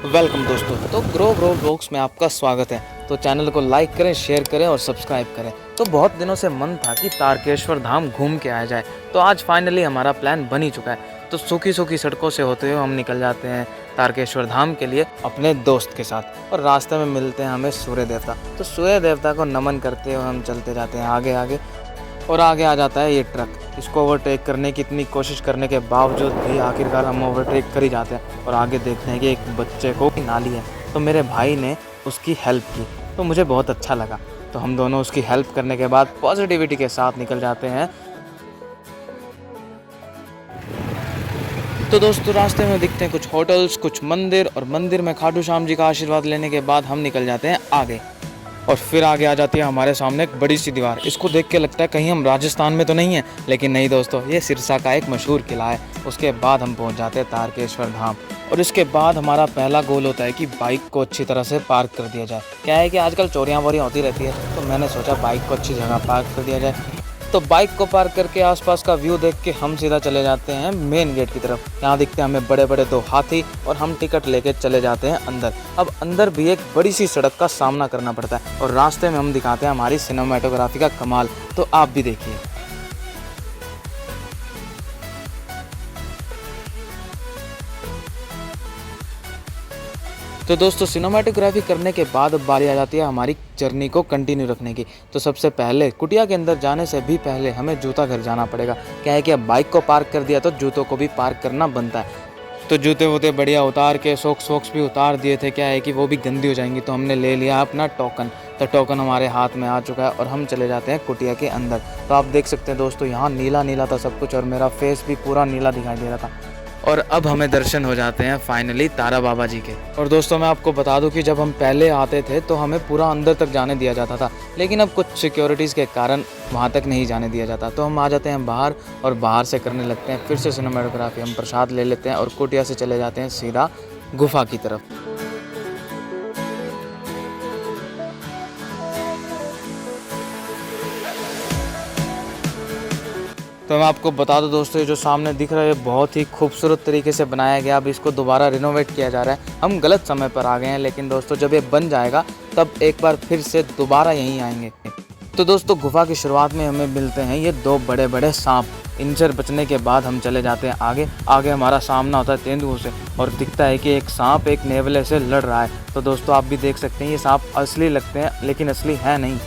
Welcome दोस्तों। तो grow blogs में आपका स्वागत है। तो चैनल को लाइक करें, शेयर करें और सब्सक्राइब करें। तो बहुत दिनों से मन था कि तारकेश्वर धाम घूम के आया जाए, तो आज फाइनली हमारा प्लान बन ही चुका है। तो सूखी सूखी सड़कों से होते हुए हम निकल जाते हैं तारकेश्वर धाम के लिए अपने दोस्त के साथ। और रास्ते में मिलते हैं हमें सूर्य देवता। तो सूर्य देवता को नमन करते हुए हम चलते जाते हैं आगे आगे। और आगे आ जाता है ये ट्रक। इसको ओवरटेक करने की इतनी कोशिश करने के बावजूद भी आखिरकार हम ओवरटेक कर ही जाते हैं। और आगे देखते हैं कि एक बच्चे को नाली है, तो मेरे भाई ने उसकी हेल्प की, तो मुझे बहुत अच्छा लगा। तो हम दोनों उसकी हेल्प करने के बाद पॉजिटिविटी के साथ निकल जाते हैं। तो दोस्तों रास्ते में दिखते हैं कुछ होटल्स, कुछ मंदिर, और मंदिर में खाटू श्याम जी का आशीर्वाद लेने के बाद हम निकल जाते हैं आगे। और फिर आगे आ जाती है हमारे सामने एक बड़ी सी दीवार। इसको देख के लगता है कहीं हम राजस्थान में तो नहीं है, लेकिन नहीं दोस्तों, ये सिरसा का एक मशहूर किला है। उसके बाद हम पहुंच जाते हैं तारकेश्वर धाम। और इसके बाद हमारा पहला गोल होता है कि बाइक को अच्छी तरह से पार्क कर दिया जाए। क्या है कि आजकल चोरियां वोरियां होती रहती है, तो मैंने सोचा बाइक को अच्छी जगह पार्क कर दिया जाए। तो बाइक को पार्क करके आसपास का व्यू देख के हम सीधा चले जाते हैं मेन गेट की तरफ। यहाँ दिखते हैं हमें बड़े बड़े दो हाथी, और हम टिकट लेके चले जाते हैं अंदर। अब अंदर भी एक बड़ी सी सड़क का सामना करना पड़ता है, और रास्ते में हम दिखाते हैं हमारी सिनेमेटोग्राफी का कमाल। तो आप भी देखिए। तो दोस्तों सिनेमाटोग्राफी करने के बाद अब बारी आ जाती है हमारी जर्नी को कंटिन्यू रखने की। तो सबसे पहले कुटिया के अंदर जाने से भी पहले हमें जूता घर जाना पड़ेगा। क्या है कि अब बाइक को पार्क कर दिया तो जूतों को भी पार्क करना बनता है। तो जूते वूते बढ़िया उतार के सॉक्स भी उतार दिए थे। क्या है कि वो भी गंदी हो जाएंगी, तो हमने ले लिया अपना टोकन। तो टोकन हमारे हाथ में आ चुका है और हम चले जाते हैं कुटिया के अंदर। तो आप देख सकते हैं दोस्तों, यहाँ नीला नीला था सब कुछ, और मेरा फेस भी पूरा नीला दिखाई दे रहा था। और अब हमें दर्शन हो जाते हैं फाइनली तारा बाबा जी के। और दोस्तों मैं आपको बता दूं कि जब हम पहले आते थे तो हमें पूरा अंदर तक जाने दिया जाता था, लेकिन अब कुछ सिक्योरिटीज़ के कारण वहां तक नहीं जाने दिया जाता। तो हम आ जाते हैं बाहर, और बाहर से करने लगते हैं फिर से सिनेमेटोग्राफी। हम प्रसाद ले लेते हैं और कुटिया से चले जाते हैं सीधा गुफा की तरफ। तो मैं आपको बता दूं दोस्तों, ये जो सामने दिख रहा है बहुत ही खूबसूरत तरीके से बनाया गया। अब इसको दोबारा रिनोवेट किया जा रहा है। हम गलत समय पर आ गए हैं, लेकिन दोस्तों जब ये बन जाएगा तब एक बार फिर से दोबारा यहीं आएंगे। तो दोस्तों गुफा की शुरुआत में हमें मिलते हैं ये दो बड़े बड़े सांप। इनसे बचने के बाद हम चले जाते हैं आगे। आगे हमारा सामना होता है तेंदुओं से, और दिखता है कि एक सांप एक नेवले से लड़ रहा है। तो दोस्तों आप भी देख सकते हैं ये सांप असली लगते हैं, लेकिन असली है नहीं।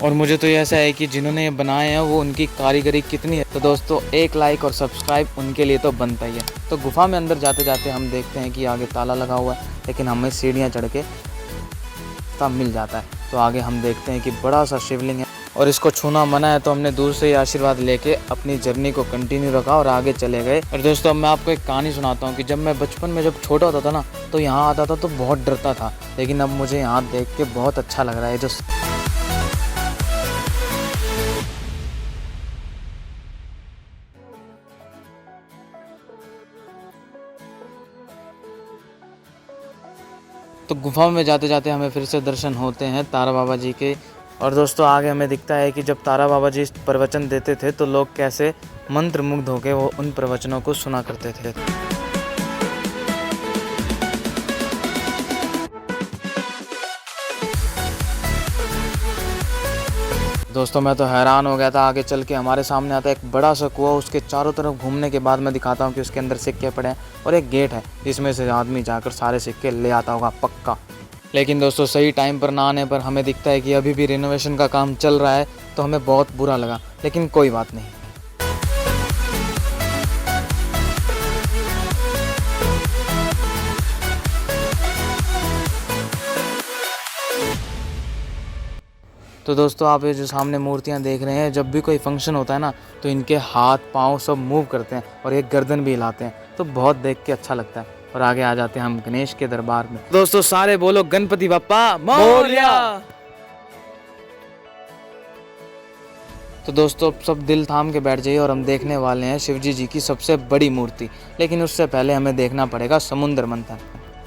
और मुझे तो ऐसा है कि जिन्होंने ये बनाए हैं वो उनकी कारीगरी कितनी है। तो दोस्तों एक लाइक और सब्सक्राइब उनके लिए तो बनता ही है। तो गुफा में अंदर जाते जाते हम देखते हैं कि आगे ताला लगा हुआ है, लेकिन हमें सीढ़ियाँ चढ़ के तब मिल जाता है। तो आगे हम देखते हैं कि बड़ा सा शिवलिंग है, और इसको छूना मना है। तो हमने दूर से ही आशीर्वाद लेके अपनी जर्नी को कंटिन्यू रखा और आगे चले गए। और दोस्तों अब मैं आपको एक कहानी सुनाता हूँ कि जब मैं बचपन में जब छोटा होता था ना, तो यहाँ आता था तो बहुत डरता था, लेकिन अब मुझे यहाँ देख के बहुत अच्छा लग रहा है। जो तो गुफा में जाते जाते हमें फिर से दर्शन होते हैं तारा बाबा जी के। और दोस्तों आगे हमें दिखता है कि जब तारा बाबा जी प्रवचन देते थे तो लोग कैसे मंत्र मुग्ध होकर वो उन प्रवचनों को सुना करते थे। दोस्तों मैं तो हैरान हो गया था। आगे चल के हमारे सामने आता है एक बड़ा सा कुआं। उसके चारों तरफ घूमने के बाद मैं दिखाता हूँ कि उसके अंदर सिक्के पड़े हैं, और एक गेट है जिसमें से आदमी जाकर सारे सिक्के ले आता होगा पक्का। लेकिन दोस्तों सही टाइम पर ना आने पर हमें दिखता है कि अभी भी रिनोवेशन का काम चल रहा है, तो हमें बहुत बुरा लगा, लेकिन कोई बात नहीं। तो दोस्तों आप ये जो सामने मूर्तियाँ देख रहे हैं, जब भी कोई फंक्शन होता है ना, तो इनके हाथ पाँव सब मूव करते हैं, और एक गर्दन भी हिलाते हैं। तो बहुत देख के अच्छा लगता है। और आगे आ जाते हैं हम गणेश के दरबार में। दोस्तों सारे बोलो गणपति बप्पा मोरया। तो दोस्तों सब दिल थाम के बैठ जाइए, और हम देखने वाले हैं शिवजी जी की सबसे बड़ी मूर्ति। लेकिन उससे पहले हमें देखना पड़ेगा समुद्र मंथन।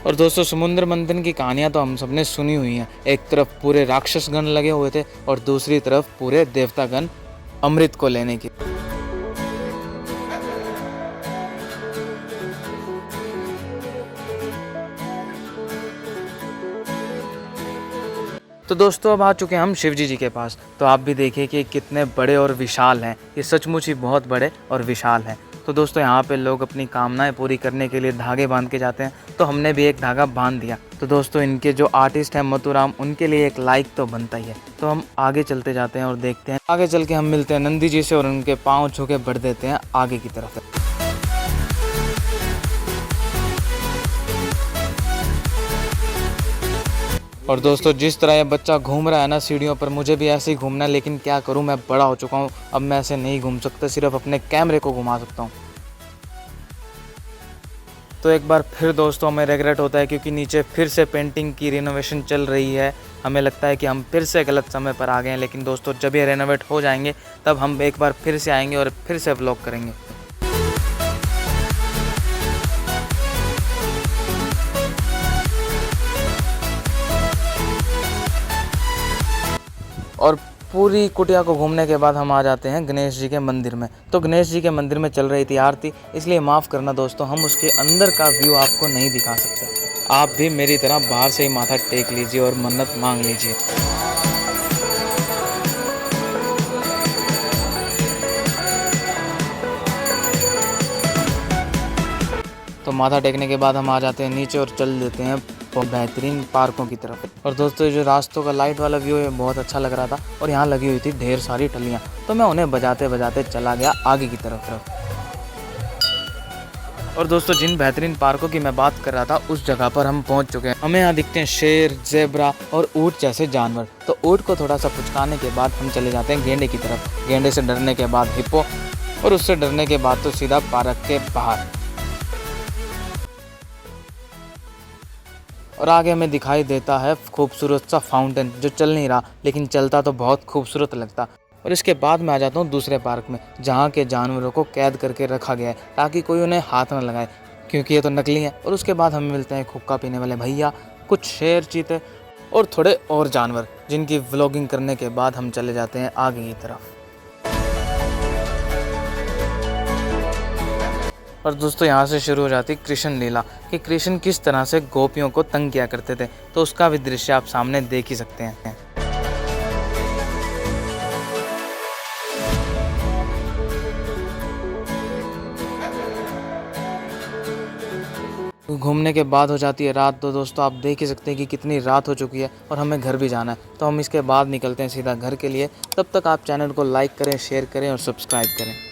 और दोस्तों समुद्र मंथन की कहानियाँ तो हम सबने सुनी हुई हैं। एक तरफ पूरे राक्षस गण लगे हुए थे, और दूसरी तरफ पूरे देवतागण अमृत को लेने की। तो दोस्तों अब आ चुके हैं हम शिवजी जी के पास। तो आप भी देखिए कि कितने बड़े और विशाल हैं, ये सचमुच ही बहुत बड़े और विशाल हैं। तो दोस्तों यहाँ पे लोग अपनी कामनाएं पूरी करने के लिए धागे बांध के जाते हैं, तो हमने भी एक धागा बांध दिया। तो दोस्तों इनके जो आर्टिस्ट हैं मथुराम, उनके लिए एक लाइक तो बनता ही है। तो हम आगे चलते जाते हैं और देखते हैं। आगे चल के हम मिलते हैं नंदी जी से और उनके पाँव छू के बढ़ देते हैं आगे की तरफ। और दोस्तों जिस तरह ये बच्चा घूम रहा है ना सीढ़ियों पर, मुझे भी ऐसे ही घूमना है, लेकिन क्या करूं, मैं बड़ा हो चुका हूं, अब मैं ऐसे नहीं घूम सकता, सिर्फ अपने कैमरे को घुमा सकता हूं। तो एक बार फिर दोस्तों हमें रिग्रेट होता है, क्योंकि नीचे फिर से पेंटिंग की रिनोवेशन चल रही है। हमें लगता है कि हम फिर से गलत समय पर आ गए हैं, लेकिन दोस्तों जब ये रेनोवेट हो जाएंगे तब हम एक बार फिर से आएंगे और फिर से व्लॉग करेंगे। और पूरी कुटिया को घूमने के बाद हम आ जाते हैं गणेश जी के मंदिर में। तो गणेश जी के मंदिर में चल रही थी आरती, इसलिए माफ़ करना दोस्तों, हम उसके अंदर का व्यू आपको नहीं दिखा सकते। आप भी मेरी तरह बाहर से ही माथा टेक लीजिए और मन्नत मांग लीजिए। तो माथा टेकने के बाद हम आ जाते हैं नीचे और चल देते हैं बेहतरीन पार्कों की तरफ। और दोस्तों जो रास्तों का लाइट वाला व्यू है बहुत अच्छा लग रहा था, और यहाँ लगी हुई थी ढेर सारी टलियाँ, तो मैं उन्हें बजाते बजाते चला गया आगे की तरफ। और दोस्तों जिन बेहतरीन पार्कों की मैं बात कर रहा था उस जगह पर हम पहुँच चुके हैं। हमें यहाँ दिखते हैं शेर, जेब्रा और ऊँट जैसे जानवर। तो ऊँट को थोड़ा सा पुचकाने के बाद हम चले जाते हैं गेंडे की तरफ। गेंडे से डरने के बाद हिप्पो, और उससे डरने के बाद तो सीधा पार्क के बाहर। और आगे हमें दिखाई देता है खूबसूरत सा फाउंटेन, जो चल नहीं रहा लेकिन चलता तो बहुत खूबसूरत लगता। और इसके बाद मैं आ जाता हूँ दूसरे पार्क में, जहाँ के जानवरों को कैद करके रखा गया है ताकि कोई उन्हें हाथ न लगाए, क्योंकि ये तो नकली है। और उसके बाद हमें मिलते हैं हुक्का पीने वाले भैया, कुछ शेर, चीते और थोड़े और जानवर, जिनकी व्लॉगिंग करने के बाद हम चले जाते हैं आगे की तरफ। और दोस्तों यहाँ से शुरू हो जाती कृष्ण लीला, कि कृष्ण किस तरह से गोपियों को तंग किया करते थे। तो उसका भी दृश्य आप सामने देख ही सकते हैं। घूमने के बाद हो जाती है रात। तो दोस्तों आप देख ही सकते हैं कि कितनी रात हो चुकी है और हमें घर भी जाना है। तो हम इसके बाद निकलते हैं सीधा घर के लिए। तब तक आप चैनल को लाइक करें, शेयर करें और सब्सक्राइब करें।